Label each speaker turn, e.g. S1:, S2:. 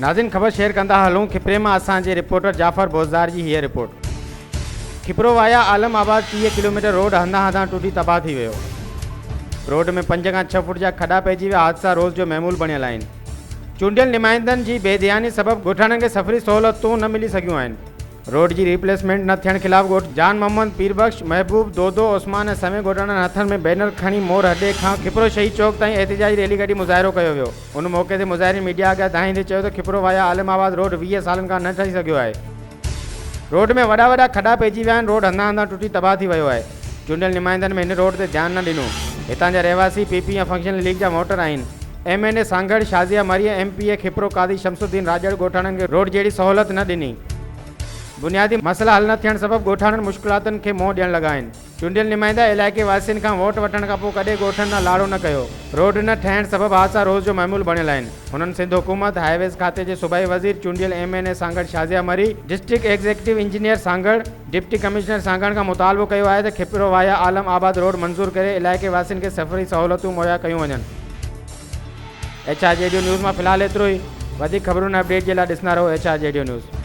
S1: नाज़रीन ख़बर शेयर कंदा हलूं खिपरे में असांजे रिपोर्टर जाफ़र बोज़दार जी हीअ रिपोर्ट। खिपरो वाया आलम आबाद 30 किलोमीटर रोड हंधा हंधा टूटी तबाह थी वियो। रोड में 5 खां 6 फुट जा खॾा पइजी विया। हादसा रोज़ जो महमूल बणियल आहिनि। चूंडियल नुमाइंदनि जी बेध्यानी सबबि ॻोठाणनि खे सफ़री सहूलियतूं न मिली सघियूं आहिनि। रोड जी रिप्लेसमेंट न थियण ख़िलाफ़ जान मोहम्मद पीरबख्श महबूब दोदो उस्मान ऐं समय ॻोठाणनि हथनि में बैनर खणी मोर अॾे खां खिपरो शहीद चौक ताईं एहतिजाजी रैली कढी मुज़ाहिरो कयो वियो। उन मौक़े ते मुज़ाहिरीन मीडिया अॻियां धाईंदे चयो त खिपरो वाया आलमाबाद रोड 20 सालनि खां न ठही सघियो आहे। रोड में वॾा वॾा खॾा पइजी विया आहिनि। रोड हंधा हंधा टूटी तबाह थी वियो आहे। चूंडियल नुमाइंदनि में हिन रोड ते ध्यानु न ॾिनो। हितां जा रहवासी पीपी या फंक्शनल लीग जा वोटर आहिनि। MNA सांगड़ शाज़िया मरिया MPA खिपरो कादी शमसुद्दीन राजड़ ॻोठाणनि खे रोड जहिड़ी सहूलियत न ॾिनी। बुनियादी मसला हल न थियण सबबि ॻोठाणनि मुश्किलातुनि खे मुंहुं ॾियण लॻा आहिनि। चूंडियल नुमाइंदा इलाइक़े वासियुनि खां वोट वठण खां पोइ कॾहिं ॻोठनि न लाड़ो न कयो। रोड न ठहिण सबबि हादसा रोज़ जो महमूल बणियल आहिनि। हुननि सिंध हुकूमत हाईवेज़ खाते जे सूबाई वज़ीर चूंडियल MNA सांगड़ शाज़िया मरी, district executive engineer Sanghar, deputy commissioner Sanghar खां मुतालबो कयो आहे त खिपरो वाया आलम आबाद रोड मंज़ूर करे इलाइक़े वासियुनि खे सफ़री सहूलियतूं मुहैया कयूं वञनि। HRJDO न्यूज़ मां फ़िलहाल एतिरो ई। वधीक ख़बरुनि अपडेट जे लाइ ॾिसंदा रहो HRJDO न्यूज़।